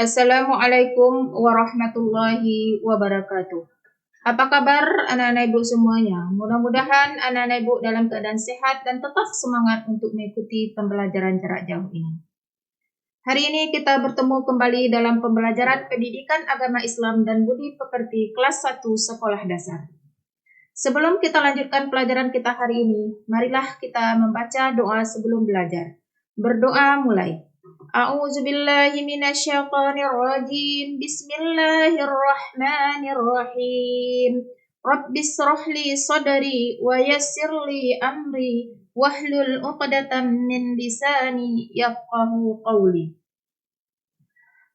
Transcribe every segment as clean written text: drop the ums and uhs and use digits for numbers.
Assalamualaikum warahmatullahi wabarakatuh. Apa kabar anak-anak ibu semuanya? Mudah-mudahan anak-anak ibu dalam keadaan sehat dan tetap semangat untuk mengikuti pembelajaran jarak jauh ini. Hari ini kita bertemu kembali dalam pembelajaran pendidikan agama Islam dan budi pekerti kelas 1 sekolah dasar. Sebelum kita lanjutkan pelajaran kita hari ini, marilah kita membaca doa sebelum belajar. Berdoa mulai. A'udzubillahi minasyaitonirrajim. Bismillahirrahmanirrahim. Rabbishrah li sadri wa yassir li amri wahlul 'uqdatam min lisani yafqahu qawli.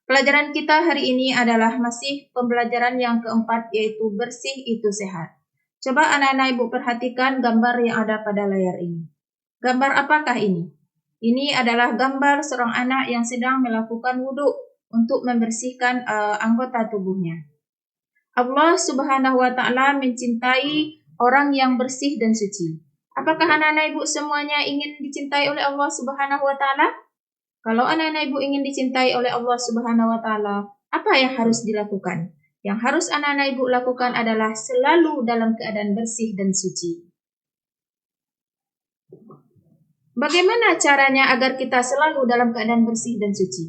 Pelajaran kita hari ini adalah masih pembelajaran yang keempat, yaitu bersih itu sehat. Coba anak-anak ibu perhatikan gambar yang ada pada layar ini. Gambar apakah ini? Ini adalah gambar seorang anak yang sedang melakukan wudhu untuk membersihkan anggota tubuhnya. Allah Subhanahu wa Ta'ala mencintai orang yang bersih dan suci. Apakah anak-anak ibu semuanya ingin dicintai oleh Allah Subhanahu wa Ta'ala? Kalau anak-anak ibu ingin dicintai oleh Allah Subhanahu wa Ta'ala, apa yang harus dilakukan? Yang harus anak-anak ibu lakukan adalah selalu dalam keadaan bersih dan suci. Bagaimana caranya agar kita selalu dalam keadaan bersih dan suci?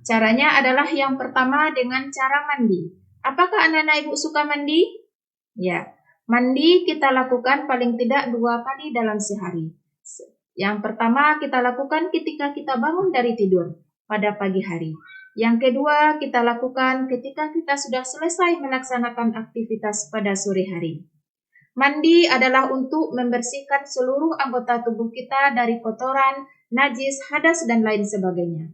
Caranya adalah yang pertama dengan cara mandi. Apakah anak-anak ibu suka mandi? Ya, mandi kita lakukan paling tidak 2 kali dalam sehari. Yang pertama kita lakukan ketika kita bangun dari tidur pada pagi hari. Yang kedua kita lakukan ketika kita sudah selesai melaksanakan aktivitas pada sore hari. Mandi adalah untuk membersihkan seluruh anggota tubuh kita dari kotoran, najis, hadas, dan lain sebagainya.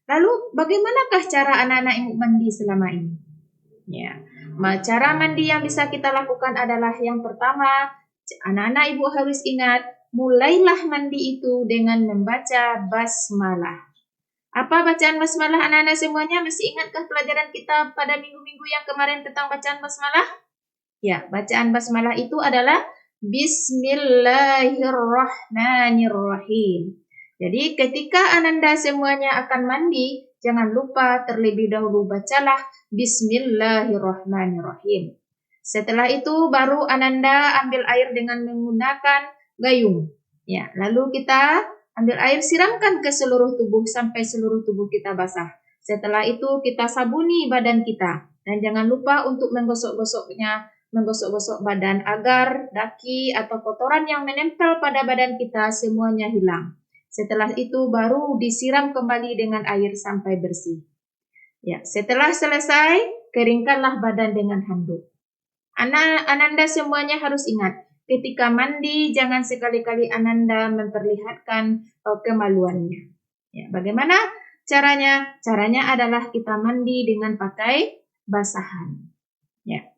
Lalu, bagaimanakah cara anak-anak ibu mandi selama ini? Ya, cara mandi yang bisa kita lakukan adalah yang pertama, anak-anak ibu harus ingat, mulailah mandi itu dengan membaca basmalah. Apa bacaan basmalah anak-anak semuanya? Masih ingatkah pelajaran kita pada minggu-minggu yang kemarin tentang bacaan basmalah? Ya, bacaan basmalah itu adalah Bismillahirrahmanirrahim. Jadi ketika Ananda semuanya akan mandi, jangan lupa terlebih dahulu bacalah Bismillahirrahmanirrahim. Setelah itu baru Ananda ambil air dengan menggunakan gayung. Ya, lalu kita ambil air, siramkan ke seluruh tubuh sampai seluruh tubuh kita basah. Setelah itu kita sabuni badan kita. Dan jangan lupa untuk menggosok-gosok badan agar daki atau kotoran yang menempel pada badan kita semuanya hilang. Setelah itu baru disiram kembali dengan air sampai bersih. Ya, setelah selesai, keringkanlah badan dengan handuk. Ananda semuanya harus ingat, ketika mandi jangan sekali-kali Ananda memperlihatkan kemaluannya. Ya, bagaimana caranya? Caranya adalah kita mandi dengan pakai basahan. Ya.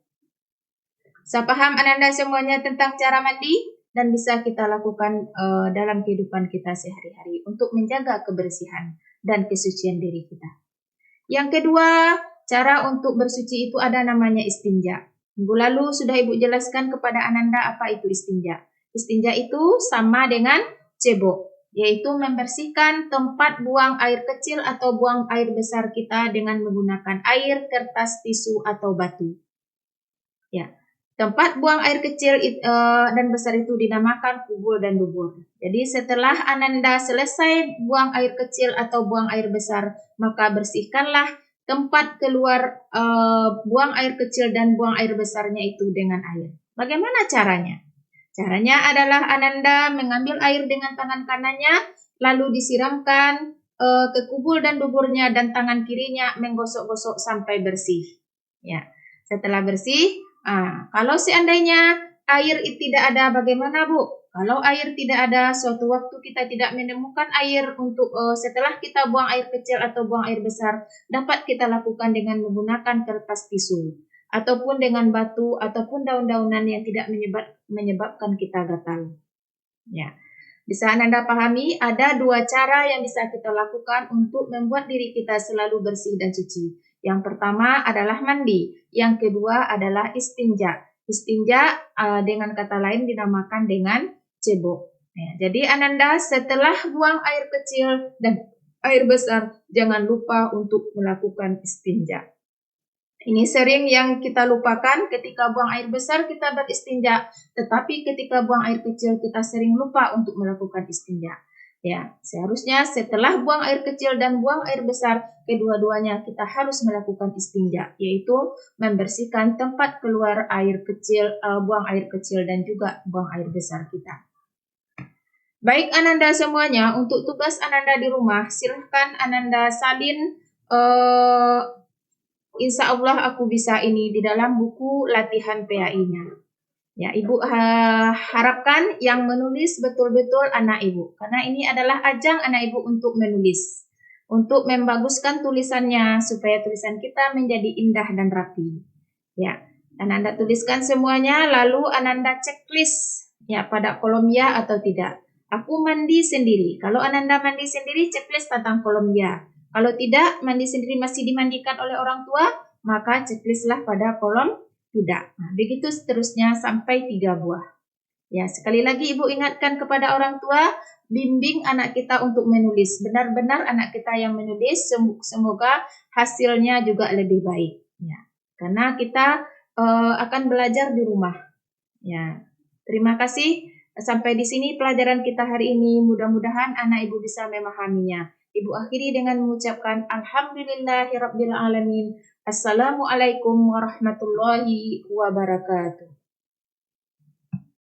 Saya paham Ananda semuanya tentang cara mandi dan bisa kita lakukan dalam kehidupan kita sehari-hari untuk menjaga kebersihan dan kesucian diri kita. Yang kedua, cara untuk bersuci itu ada namanya istinja. Minggu lalu sudah Ibu jelaskan kepada Ananda apa itu istinja. Istinja itu sama dengan cebok, yaitu membersihkan tempat buang air kecil atau buang air besar kita dengan menggunakan air, kertas, tisu, atau batu. Ya. Tempat buang air kecil dan besar itu dinamakan kubul dan dubur. Jadi setelah Ananda selesai buang air kecil atau buang air besar, maka bersihkanlah tempat keluar buang air kecil dan buang air besarnya itu dengan air. Bagaimana caranya? Caranya adalah Ananda mengambil air dengan tangan kanannya, lalu disiramkan ke kubul dan duburnya, dan tangan kirinya menggosok-gosok sampai bersih. Ya, setelah bersih, kalau seandainya air tidak ada, bagaimana Bu? Kalau air tidak ada, suatu waktu kita tidak menemukan air untuk setelah kita buang air kecil atau buang air besar, dapat kita lakukan dengan menggunakan kertas tisu, ataupun dengan batu, ataupun daun-daunan yang tidak menyebabkan kita gatal. Ya, bisa Anda pahami ada 2 cara yang bisa kita lakukan untuk membuat diri kita selalu bersih dan suci. Yang pertama adalah mandi, yang kedua adalah istinja. Istinja dengan kata lain dinamakan dengan cebok. Ya, jadi Ananda setelah buang air kecil dan air besar, jangan lupa untuk melakukan istinja. Ini sering yang kita lupakan, ketika buang air besar kita beristinja, tetapi ketika buang air kecil kita sering lupa untuk melakukan istinja. Ya, seharusnya setelah buang air kecil dan buang air besar, kedua-duanya kita harus melakukan istinja, yaitu membersihkan tempat keluar air kecil, buang air kecil dan juga buang air besar kita. Baik Ananda semuanya, untuk tugas Ananda di rumah, silahkan Ananda salin Insya Allah aku bisa ini di dalam buku latihan PAI-nya. Ya, Ibu harapkan yang menulis betul-betul anak Ibu. Karena ini adalah ajang anak Ibu untuk menulis. Untuk membaguskan tulisannya supaya tulisan kita menjadi indah dan rapi. Ya, Ananda tuliskan semuanya lalu Ananda checklist ya pada kolom ya atau tidak. Aku mandi sendiri. Kalau Ananda mandi sendiri, checklist tentang kolom ya. Kalau tidak, mandi sendiri masih dimandikan oleh orang tua, maka checklistlah pada kolom tidak. Nah, begitu seterusnya sampai 3 buah. Ya, sekali lagi Ibu ingatkan kepada orang tua, bimbing anak kita untuk menulis. Benar-benar anak kita yang menulis, semoga hasilnya juga lebih baik. Ya, karena kita akan belajar di rumah. Ya, terima kasih. Sampai di sini pelajaran kita hari ini. Mudah-mudahan anak Ibu bisa memahaminya. Ibu akhiri dengan mengucapkan Alhamdulillahirabbil alamin. Assalamualaikum warahmatullahi wabarakatuh.